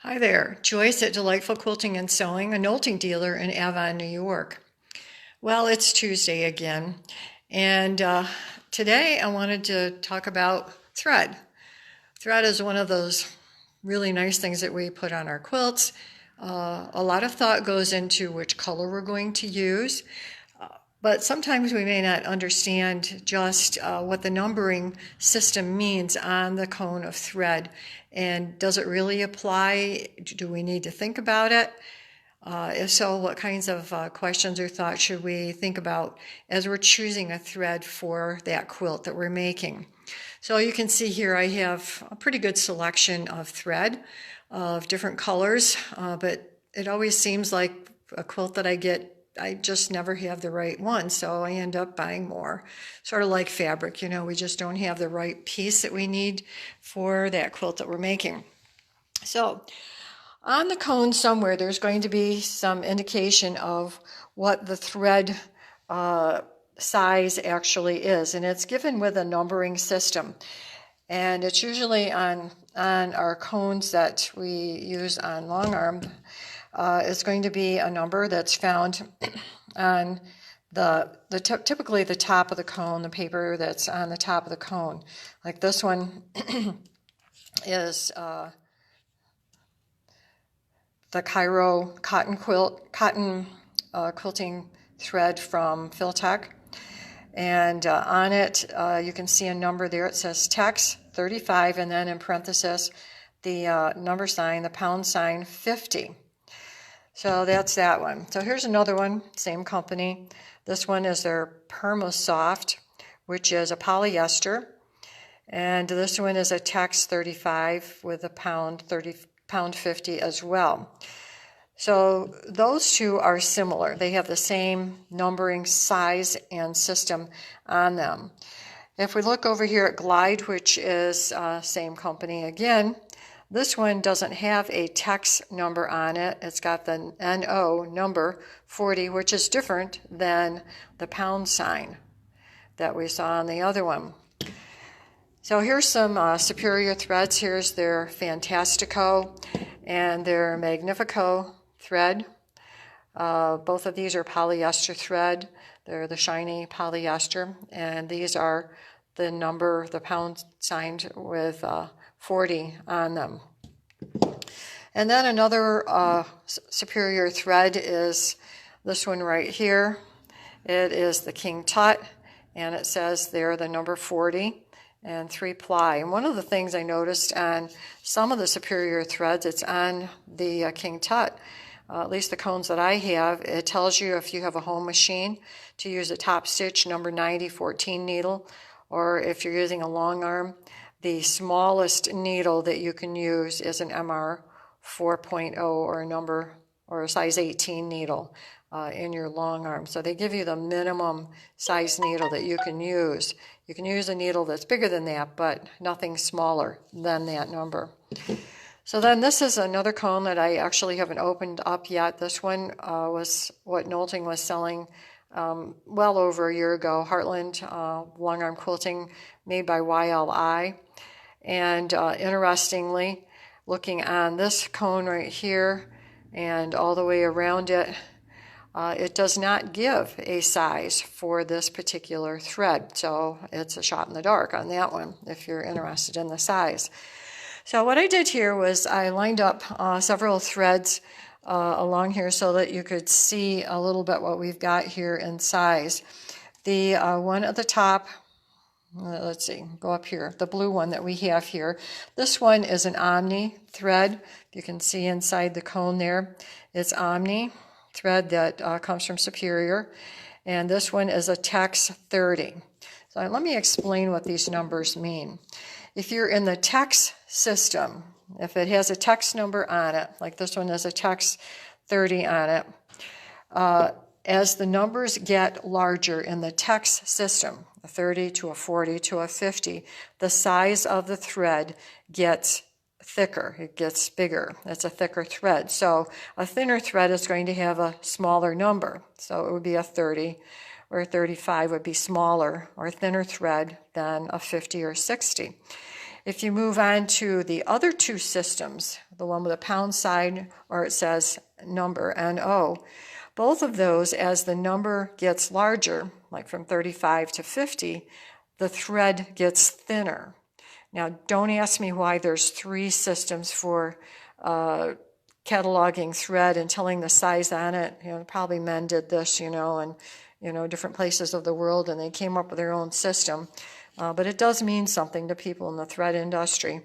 Hi there, Joyce at Delightful Quilting and Sewing, a knitting dealer in Avon, New York. Well, it's Tuesday again, and today I wanted to talk about thread. Thread is one of those really nice things that we put on our quilts. A lot of thought goes into which color we're going to use, but sometimes we may not understand just what the numbering system means on the cone of thread. And does it really apply? Do we need to think about it? If so, what kinds of questions or thoughts should we think about as we're choosing a thread for that quilt that we're making? So you can see here I have a pretty good selection of thread of different colors, but it always seems like a quilt that I get, I just never have the right one, so I end up buying more. Sort of like fabric, we just don't have the right piece that we need for that quilt that we're making. So on the cone somewhere, there's going to be some indication of what the thread size actually is, and it's given with a numbering system. And it's usually on our cones that we use on long arm. It's going to be a number that's found on typically the top of the cone, the paper that's on the top of the cone. Like this one is the Cairo cotton quilting thread from Filtech. And on it, you can see a number there. It says Tex 35, and then in parenthesis, the number sign, the pound sign 50. So that's that one. So here's another one, same company. This one is their Permasoft, which is a polyester. And this one is a Tex 35 with a pound 50 as well. So those two are similar. They have the same numbering size and system on them. If we look over here at Glide, which is same company again, this one doesn't have a Tex number on it. It's got the NO number 40, which is different than the pound sign that we saw on the other one. So here's some superior threads. Here's their Fantastico and their Magnifico thread. Both of these are polyester thread. They're the shiny polyester, and these are the pound signed with 40 on them. And then another superior thread is this one right here. It is the King Tut, and it says there the number 40 and 3-ply. And one of the things I noticed on some of the superior threads, it's on the King Tut, at least the cones that I have, it tells you if you have a home machine to use a top stitch number 90 14 needle, or if you're using a long arm, the smallest needle that you can use is an MR 4.0 or a size 18 needle in your long arm. So they give you the minimum size needle that you can use. You can use a needle that's bigger than that, but nothing smaller than that number. So then this is another cone that I actually haven't opened up yet. This one was what Knitting was selling well over a year ago. Heartland long arm quilting made by YLI. And interestingly, looking on this cone right here and all the way around it, it does not give a size for this particular thread. So it's a shot in the dark on that one if you're interested in the size. So what I did here was I lined up several threads along here so that you could see a little bit what we've got here in size. The one at the top, let's see, go up here, the blue one that we have here. This one is an Omni thread. You can see inside the cone there. It's Omni thread that comes from Superior. And this one is a Tex 30. So let me explain what these numbers mean. If you're in the Tex system, if it has a Tex number on it, like this one has a Tex 30 on it, as the numbers get larger in the Tex system, a 30 to a 40 to a 50, the size of the thread gets thicker. It gets bigger. It's a thicker thread. So a thinner thread is going to have a smaller number. So it would be a 30, or a 35 would be smaller or thinner thread than a 50 or 60. If you move on to the other two systems, the one with a pound sign, or it says number, NO, both of those, as the number gets larger, like from 35 to 50, the thread gets thinner. Now, don't ask me why there's three systems for cataloging thread and telling the size on it. Probably men did this, and different places of the world, and they came up with their own system. But it does mean something to people in the thread industry.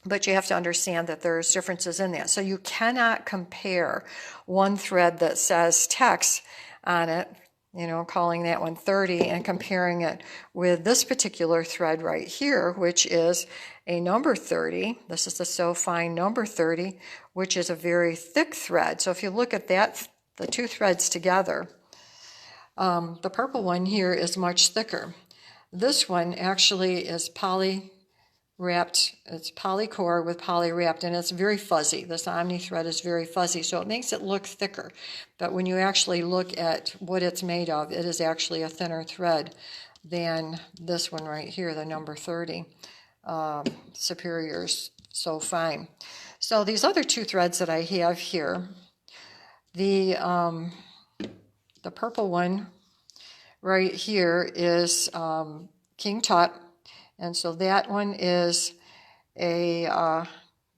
But you have to understand that there's differences in that. So you cannot compare one thread that says text on it, calling that one 30, and comparing it with this particular thread right here, which is a number 30. This is the So Fine number 30, which is a very thick thread. So if you look at that, the two threads together, the purple one here is much thicker. This one actually is poly-wrapped. It's polycore with poly-wrapped, and it's very fuzzy. This Omni thread is very fuzzy, so it makes it look thicker. But when you actually look at what it's made of, it is actually a thinner thread than this one right here, the number 30. Superior's So Fine. So these other two threads that I have here, the purple one right here is King Tut, and so that one is a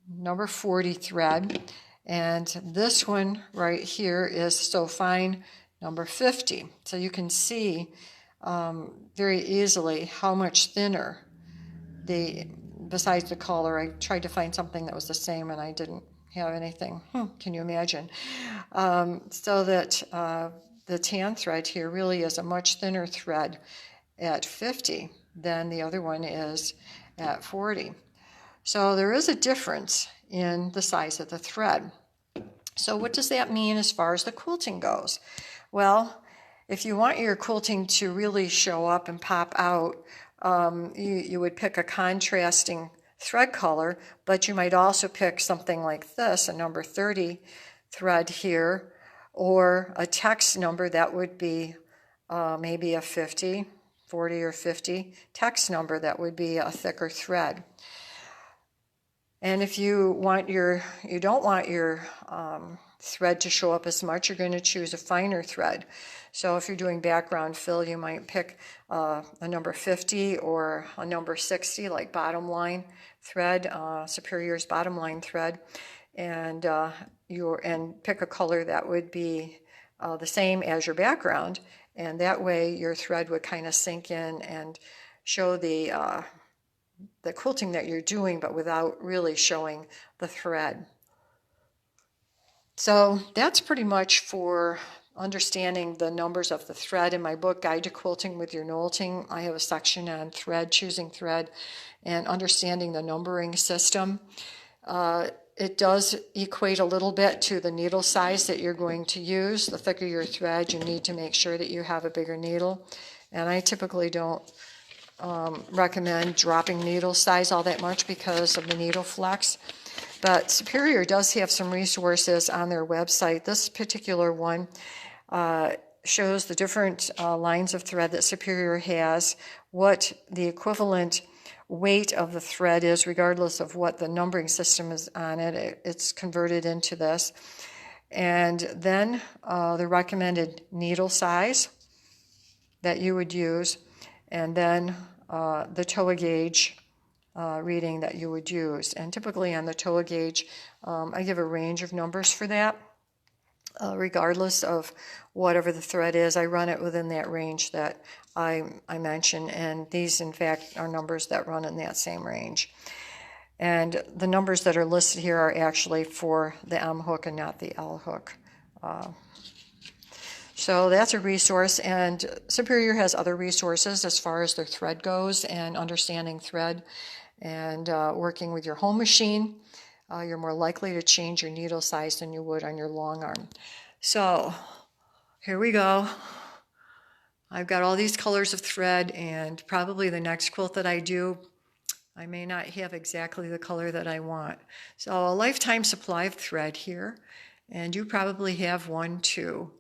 number 40 thread, and this one right here is So Fine number 50. So you can see very easily how much thinner besides the color. I tried to find something that was the same, and I didn't have anything. Can you imagine? So that the tan thread here really is a much thinner thread at 50 than the other one is at 40. So there is a difference in the size of the thread. So what does that mean as far as the quilting goes? Well, if you want your quilting to really show up and pop out, you would pick a contrasting thread color, but you might also pick something like this, a number 30 thread here, or a text number that would be maybe a 40 or 50 text number that would be a thicker thread. And if you don't want your thread to show up as much, you're going to choose a finer thread. So if you're doing background fill, you might pick a number 50 or a number 60, like bottom line thread, Superior's bottom line thread, and pick a color that would be the same as your background, and that way your thread would kind of sink in and show the quilting that you're doing, but without really showing the thread. So that's pretty much for understanding the numbers of the thread. In my book, Guide to Quilting with Your Knolting, I have a section on thread, choosing thread, and understanding the numbering system. It does equate a little bit to the needle size that you're going to use. The thicker your thread, you need to make sure that you have a bigger needle. And I typically don't recommend dropping needle size all that much because of the needle flex. But Superior does have some resources on their website. This particular one shows the different lines of thread that Superior has, what the equivalent weight of the thread is, regardless of what the numbering system is on it. It's converted into this. And then the recommended needle size that you would use, and then the toa gauge reading that you would use. And typically on the toa gauge, I give a range of numbers for that. Regardless of whatever the thread is, I run it within that range that I mentioned, and these in fact are numbers that run in that same range. And the numbers that are listed here are actually for the M hook and not the L hook. So that's a resource, and Superior has other resources as far as their thread goes and understanding thread and working with your home machine. You're more likely to change your needle size than you would on your long arm. So here we go. I've got all these colors of thread, and probably the next quilt that I do, I may not have exactly the color that I want. So a lifetime supply of thread here, and you probably have one too.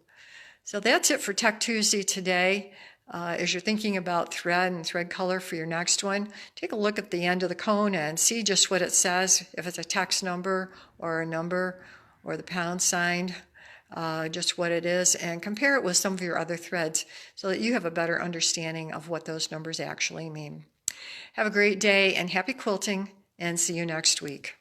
So that's it for Tech Tuesday today. As you're thinking about thread and thread color for your next one, take a look at the end of the cone and see just what it says, if it's a text number or a number or the pound sign, just what it is, and compare it with some of your other threads so that you have a better understanding of what those numbers actually mean. Have a great day and happy quilting, and see you next week.